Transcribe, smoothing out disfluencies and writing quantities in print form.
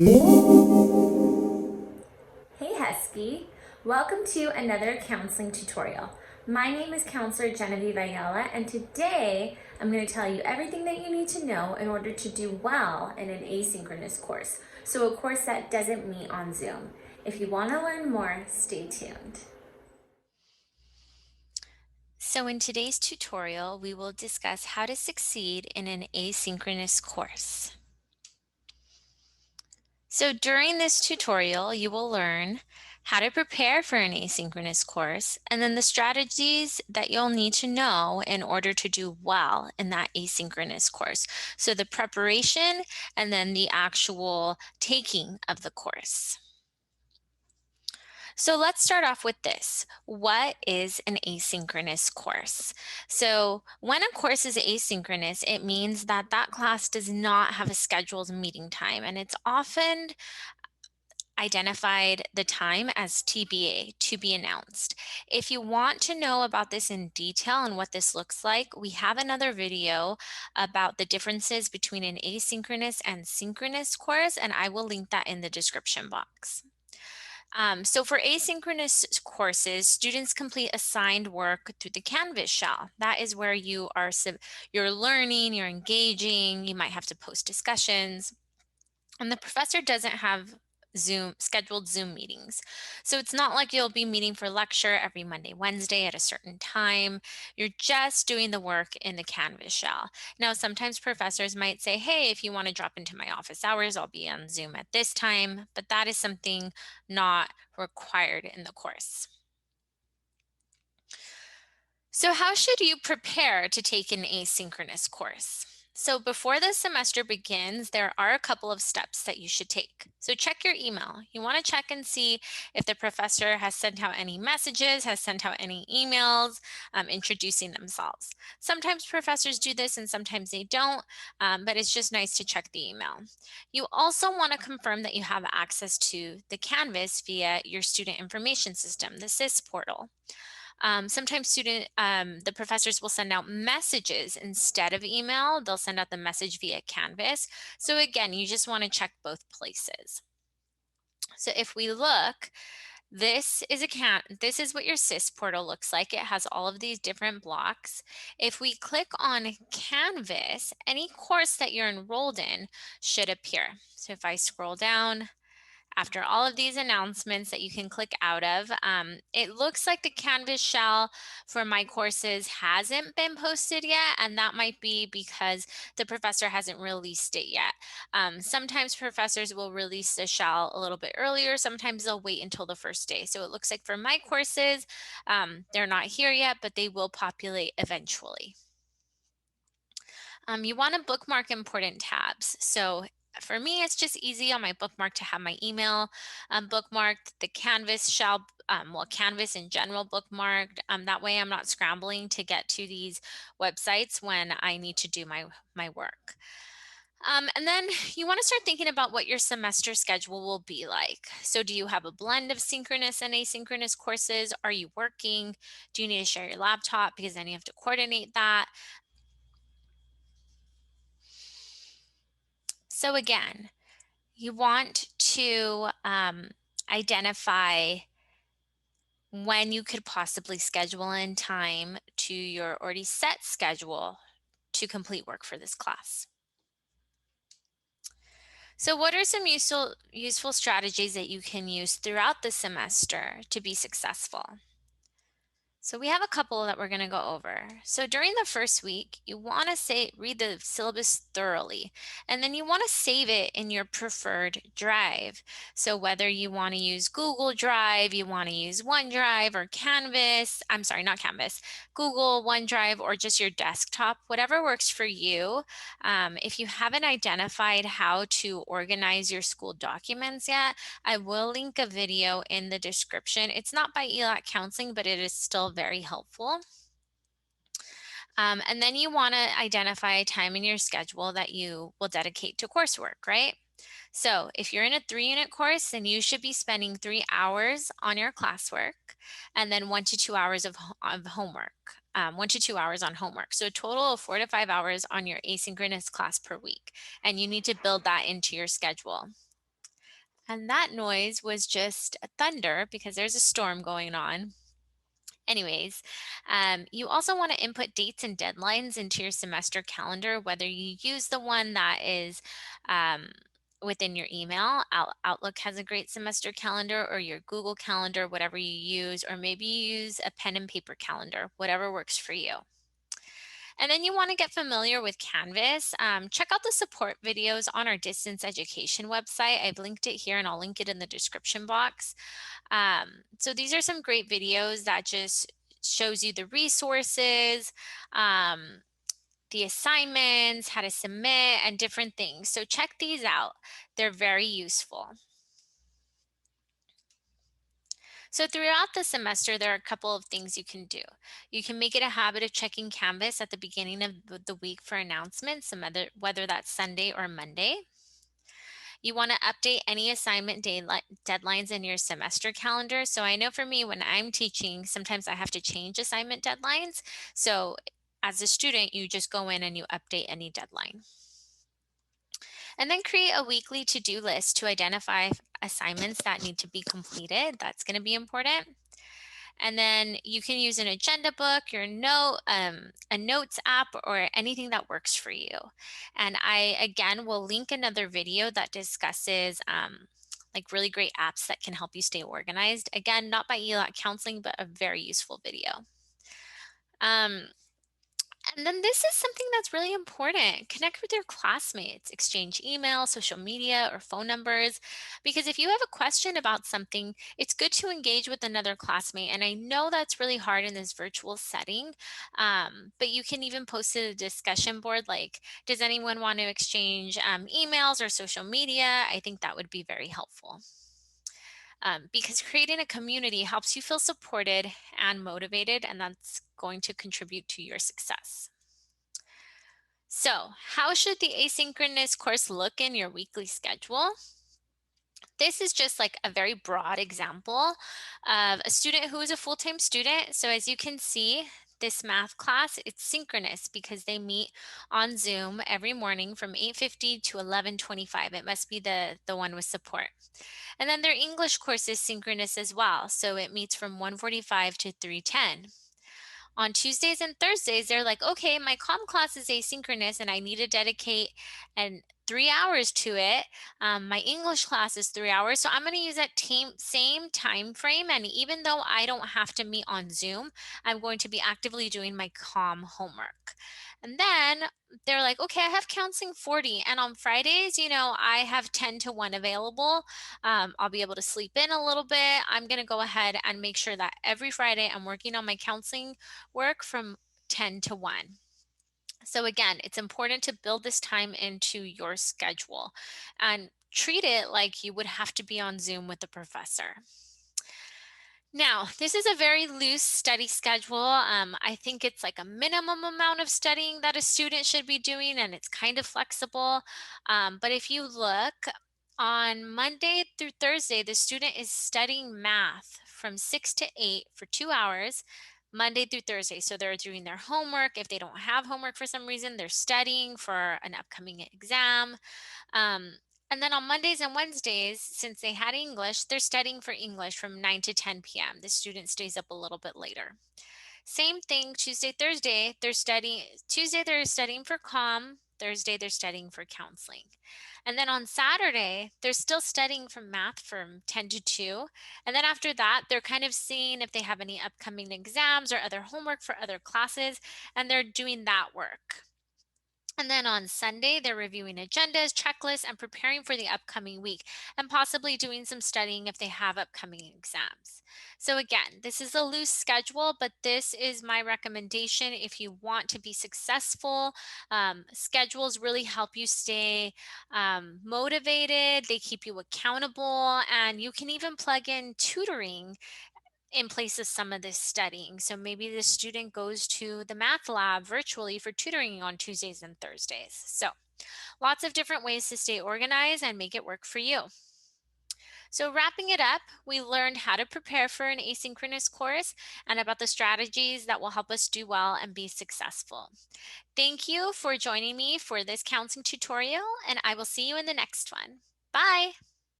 Hey Hesky, welcome to another counseling tutorial. My name is Counselor Genevieve Ayala, and today I'm going to tell you everything that you need to know in order to do well in an asynchronous course. So a course that doesn't meet on Zoom. If you want to learn more, stay tuned. So in today's tutorial, we will discuss how to succeed in an asynchronous course. So during this tutorial, you will learn how to prepare for an asynchronous course, and then the strategies that you'll need to know in order to do well in that asynchronous course. So the preparation and then the actual taking of the course. So let's start off with this. What is an asynchronous course? So when a course is asynchronous, it means that that class does not have a scheduled meeting time, and it's often identified the time as TBA, to be announced. If you want to know about this in detail and what this looks like, we have another video about the differences between an asynchronous and synchronous course, and I will link that in the description box. So for asynchronous courses, students complete assigned work through the Canvas shell. That is where you're learning, you're engaging, you might have to post discussions, and the professor doesn't have scheduled Zoom meetings. So it's not like you'll be meeting for lecture every Monday, Wednesday at a certain time. You're just doing the work in the Canvas shell. Now, sometimes professors might say, hey, if you want to drop into my office hours, I'll be on Zoom at this time, but that is something not required in the course. So how should you prepare to take an asynchronous course? So before the semester begins, there are a couple of steps that you should take. So check your email. You want to check and see if the professor has sent out any messages, has sent out any emails introducing themselves. Sometimes professors do this and sometimes they don't, but it's just nice to check the email. You also want to confirm that you have access to the Canvas via your student information system, the SIS portal. Sometimes the professors will send out messages instead of email. They'll send out the message via Canvas. So again, you just want to check both places. So if we look, this is what your SIS portal looks like. It has all of these different blocks. If we click on Canvas, any course that you're enrolled in should appear. So if I scroll down, after all of these announcements that you can click out of, it looks like the Canvas shell for my courses hasn't been posted yet, and that might be because the professor hasn't released it yet. Sometimes professors will release the shell a little bit earlier, sometimes they'll wait until the first day. So it looks like for my courses, they're not here yet, but they will populate eventually. You want to bookmark important tabs. So for me, it's just easy on my bookmark to have my email bookmarked, the Canvas shell, Canvas in general bookmarked. That way I'm not scrambling to get to these websites when I need to do my work. And then you want to start thinking about what your semester schedule will be like. So do you have a blend of synchronous and asynchronous courses? Are you working? Do you need to share your laptop? Because then you have to coordinate that. So again, you want to identify when you could possibly schedule in time to your already set schedule to complete work for this class. So what are some useful strategies that you can use throughout the semester to be successful? So we have a couple that we're going to go over. So during the first week, you want to read the syllabus thoroughly, and then you want to save it in your preferred drive. So whether you want to use Google Drive, you want to use OneDrive or Canvas, I'm sorry, not Canvas, Google, OneDrive, or just your desktop, whatever works for you. If you haven't identified how to organize your school documents yet, I will link a video in the description. It's not by ELAC Counseling, but it is still very helpful. And then you want to identify a time in your schedule that you will dedicate to coursework, right? So if you're in a 3-unit course, then you should be spending 3 hours on your classwork and then 1 to 2 hours of homework. 1 to 2 hours on homework. So a total of 4 to 5 hours on your asynchronous class per week. And you need to build that into your schedule. And that noise was just thunder because there's a storm going on. Anyways, you also want to input dates and deadlines into your semester calendar, whether you use the one that is um, within your email. Outlook has a great semester calendar, or your Google Calendar, whatever you use, or maybe you use a pen and paper calendar, whatever works for you. And then you want to get familiar with Canvas. Check out the support videos on our distance education website. I've linked it here and I'll link it in the description box. So these are some great videos that just shows you the resources, um, the assignments, how to submit, and different things. So check these out. They're very useful. So throughout the semester, there are a couple of things you can do. You can make it a habit of checking Canvas at the beginning of the week for announcements, whether that's Sunday or Monday. You want to update any assignment deadlines in your semester calendar. So I know for me, when I'm teaching, sometimes I have to change assignment deadlines. So as a student, you just go in and you update any deadline. And then create a weekly to-do list to identify assignments that need to be completed. That's going to be important. And then you can use an agenda book, a notes app, or anything that works for you. And I, again, will link another video that discusses like really great apps that can help you stay organized. Again, not by ELAC Counseling, but a very useful video. And then this is something that's really important. Connect with your classmates, exchange email, social media, or phone numbers. Because if you have a question about something, it's good to engage with another classmate. And I know that's really hard in this virtual setting, but you can even post to the discussion board like, does anyone want to exchange emails or social media? I think that would be very helpful. Because creating a community helps you feel supported and motivated, and that's going to contribute to your success. So, how should the asynchronous course look in your weekly schedule? This is just like a very broad example of a student who is a full-time student. So as you can see, this math class, it's synchronous because they meet on Zoom every morning from 8:50 to 11:25. It must be the one with support. And then their English course is synchronous as well. So it meets from 1:45 to 3:10. On Tuesdays and Thursdays, they're like, okay, my comm class is asynchronous and I need to dedicate and 3 hours to it. My English class is 3 hours. So I'm going to use that same time frame. And even though I don't have to meet on Zoom, I'm going to be actively doing my comm homework. And then they're like, okay, I have counseling 40. And on Fridays, I have 10 to 1 available. I'll be able to sleep in a little bit. I'm going to go ahead and make sure that every Friday I'm working on my counseling work from 10 to 1. So again, it's important to build this time into your schedule and treat it like you would have to be on Zoom with the professor. Now, this is a very loose study schedule. I think it's like a minimum amount of studying that a student should be doing, and it's kind of flexible. But if you look on Monday through Thursday, the student is studying math from 6 to 8 for 2 hours, Monday through Thursday. So they're doing their homework. If they don't have homework for some reason, they're studying for an upcoming exam. Um, and then on Mondays and Wednesdays, since they had English, they're studying for English from 9 to 10 p.m. The student stays up a little bit later. Same thing, Tuesday, Thursday, Tuesday, they're studying for comm. Thursday, they're studying for counseling. And then on Saturday, they're still studying for math from 10 to 2. And then after that, they're kind of seeing if they have any upcoming exams or other homework for other classes, and they're doing that work. And then on Sunday, they're reviewing agendas, checklists, and preparing for the upcoming week, and possibly doing some studying if they have upcoming exams. So again, this is a loose schedule, but this is my recommendation if you want to be successful. Schedules really help you stay motivated. They keep you accountable, and you can even plug in tutoring in place of some of this studying. So maybe the student goes to the math lab virtually for tutoring on Tuesdays and Thursdays. So lots of different ways to stay organized and make it work for you. So wrapping it up, we learned how to prepare for an asynchronous course and about the strategies that will help us do well and be successful. Thank you for joining me for this counseling tutorial, and I will see you in the next one. Bye.